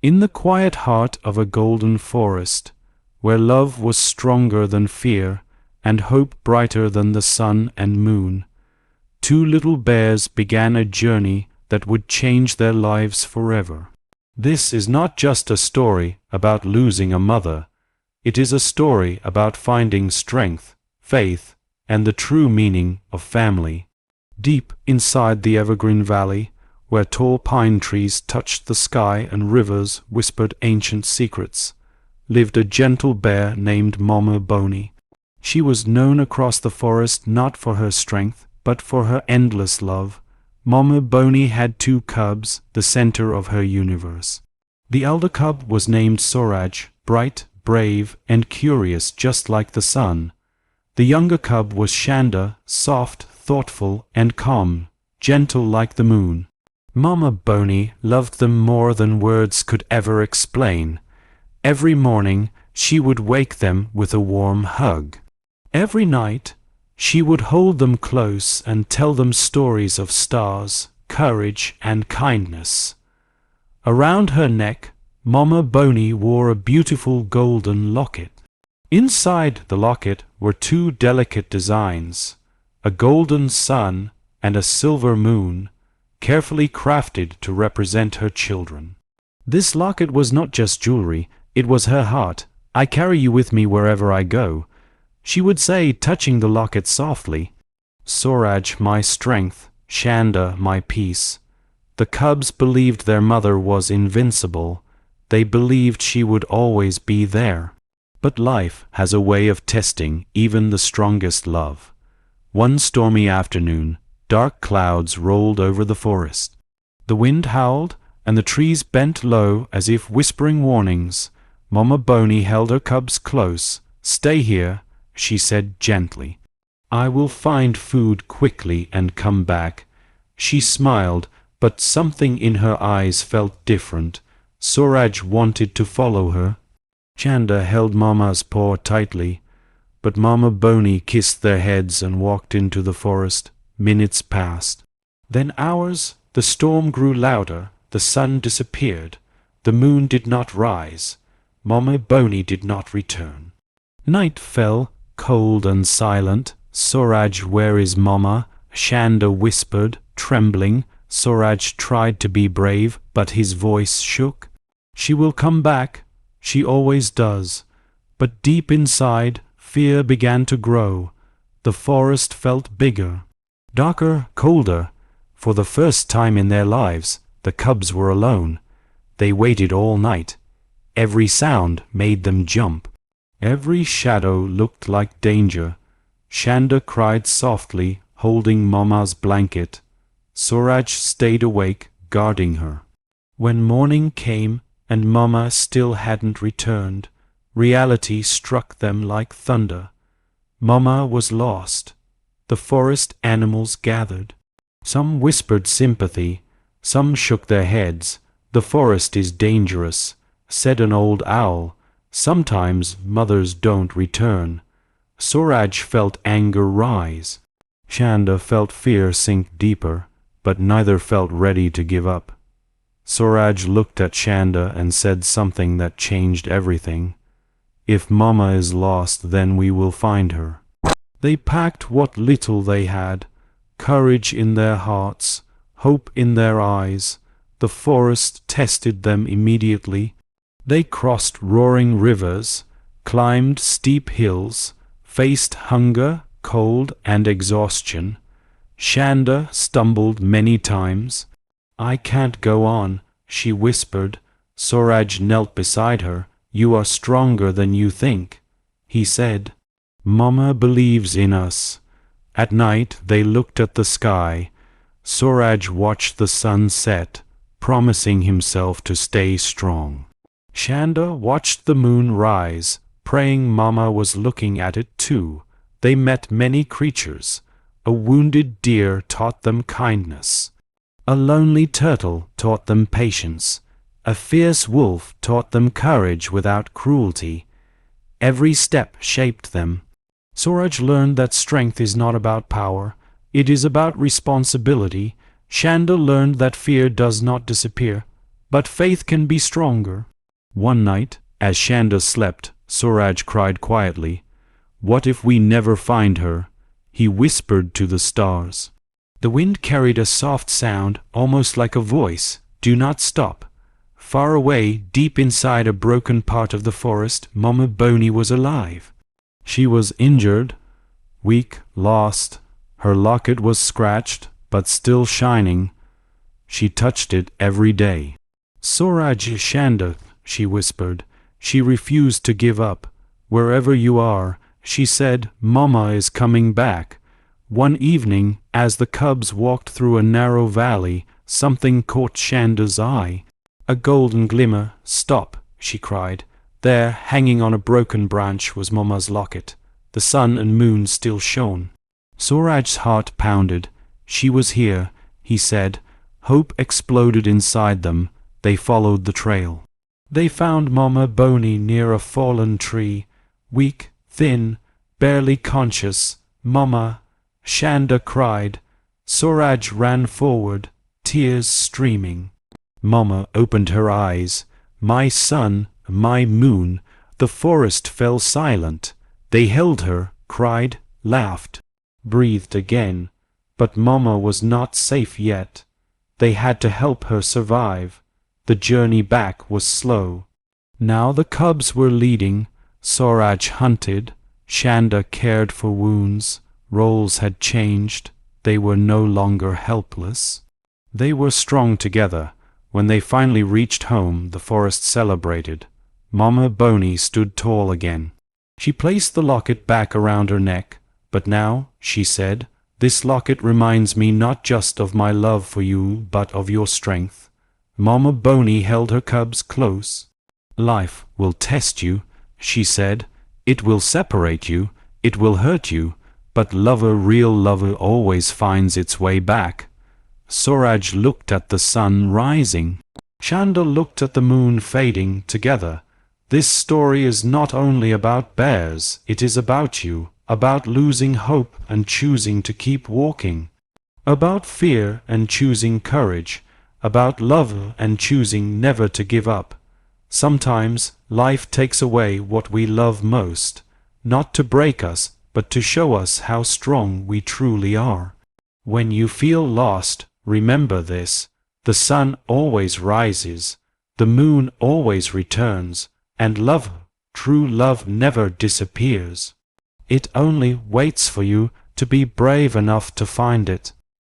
In the quiet heart of a golden forest, where love was stronger than fear and hope brighter than the sun and moon, two little bears began a journey that would change their lives forever. This is not just a story about losing a mother. It is a story about finding strength, faith, and the true meaning of family. Deep inside the evergreen valley, where tall pine trees touched the sky and rivers whispered ancient secrets, lived a gentle bear named Mama Boni. She was known across the forest not for her strength, but for her endless love. Mama Boni had two cubs, the center of her universe. The elder cub was named Sooraj, bright, brave, and curious just like the sun. The younger cub was Chanda, soft, thoughtful, and calm, gentle like the moon. Mama Boni loved them more than words could ever explain. Every morning she would wake them with a warm hug. Every night she would hold them close and tell them stories of stars, courage, and kindness. Around her neck, Mama Boni wore a beautiful golden locket. Inside the locket were two delicate designs, a golden sun and a silver moon, carefully crafted to represent her children. This locket was not just jewelry, it was her heart. "I carry you with me wherever I go," she would say, touching the locket softly. "Sooraj, my strength, Chanda, my peace." The cubs believed their mother was invincible. They believed she would always be there. But life has a way of testing even the strongest love. One stormy afternoon, dark clouds rolled over the forest. The wind howled, and the trees bent low as if whispering warnings. Mama Boni held her cubs close. "Stay here," she said gently. "I will find food quickly and come back." She smiled, but something in her eyes felt different. Sooraj wanted to follow her. Chanda held Mama's paw tightly, but Mama Boni kissed their heads and walked into the forest. Minutes passed. Then hours. The storm grew louder. The sun disappeared. The moon did not rise. Mama Boni did not return. Night fell, cold and silent. "Sooraj, where is Mama?" Chanda whispered, trembling. Sooraj tried to be brave, but his voice shook. "She will come back. She always does." But deep inside, fear began to grow. The forest felt bigger, darker, colder. For the first time in their lives, the cubs were alone. They waited all night. Every sound made them jump. Every shadow looked like danger. Chanda cried softly, holding Mama's blanket. Sooraj stayed awake, guarding her. When morning came and Mama still hadn't returned, reality struck them like thunder. Mama was lost. The forest animals gathered. Some whispered sympathy, some shook their heads. "The forest is dangerous," said an old owl. "Sometimes mothers don't return." Sooraj felt anger rise. Chanda felt fear sink deeper, but neither felt ready to give up. Sooraj looked at Chanda and said something that changed everything. "If Mama is lost, then we will find her." They packed what little they had, courage in their hearts, hope in their eyes. The forest tested them immediately. They crossed roaring rivers, climbed steep hills, faced hunger, cold, and exhaustion. Chanda stumbled many times. "I can't go on," she whispered. Sooraj knelt beside her. "You are stronger than you think," he said. "Mama believes in us." At night they looked at the sky. Sooraj watched the sun set, promising himself to stay strong. Chanda watched the moon rise, praying Mama was looking at it too. They met many creatures. A wounded deer taught them kindness. A lonely turtle taught them patience. A fierce wolf taught them courage without cruelty. Every step shaped them. Sooraj learned that strength is not about power. It is about responsibility. Chanda learned that fear does not disappear, But faith can be stronger. One night, as Chanda slept, Sooraj cried quietly, "What if we never find her?" He whispered to the stars. The wind carried a soft sound, almost like a voice. "Do not stop." Far away, deep inside a broken part of the forest, Mama Boni was alive. She was injured, weak, lost. Her locket was scratched, but still shining. She touched it every day. "Sooraj Chanda," she whispered. She refused to give up. "Wherever you are," she said, "Mama is coming back." One evening, as the cubs walked through a narrow valley, something caught Chanda's eye. A golden glimmer. "Stop," she cried. There, hanging on a broken branch, was Mama's locket. The sun and moon still shone. Sooraj's heart pounded. She was here, he said. Hope exploded inside them. They followed the trail. They found Mama Boni near a fallen tree, weak, thin, barely conscious. "Mama!" Chanda cried. Sooraj ran forward, tears streaming. Mama opened her eyes. "My sun, my moon." The forest fell silent. They held her, cried, laughed, breathed again. But Mama was not safe yet. They had to help her survive. The journey back was slow. Now the cubs were leading. Sooraj hunted. Chanda cared for wounds. Roles had changed. They were no longer helpless. They were strong together. When they finally reached home, the forest celebrated. Mama Boni stood tall again. She placed the locket back around her neck. "But now," she said, "this locket reminds me not just of my love for you, but of your strength." Mama Boni held her cubs close. "Life will test you," she said. "It will separate you. It will hurt you. But real lover always finds its way back." Sooraj looked at the sun rising. Chanda looked at the moon fading. Together. This story is not only about bears, it is about you, about losing hope and choosing to keep walking, about fear and choosing courage, about love and choosing never to give up. Sometimes life takes away what we love most, not to break us, but to show us how strong we truly are. When you feel lost, remember this: the sun always rises, the moon always returns, and love, true love, never disappears. It only waits for you to be brave enough to find it.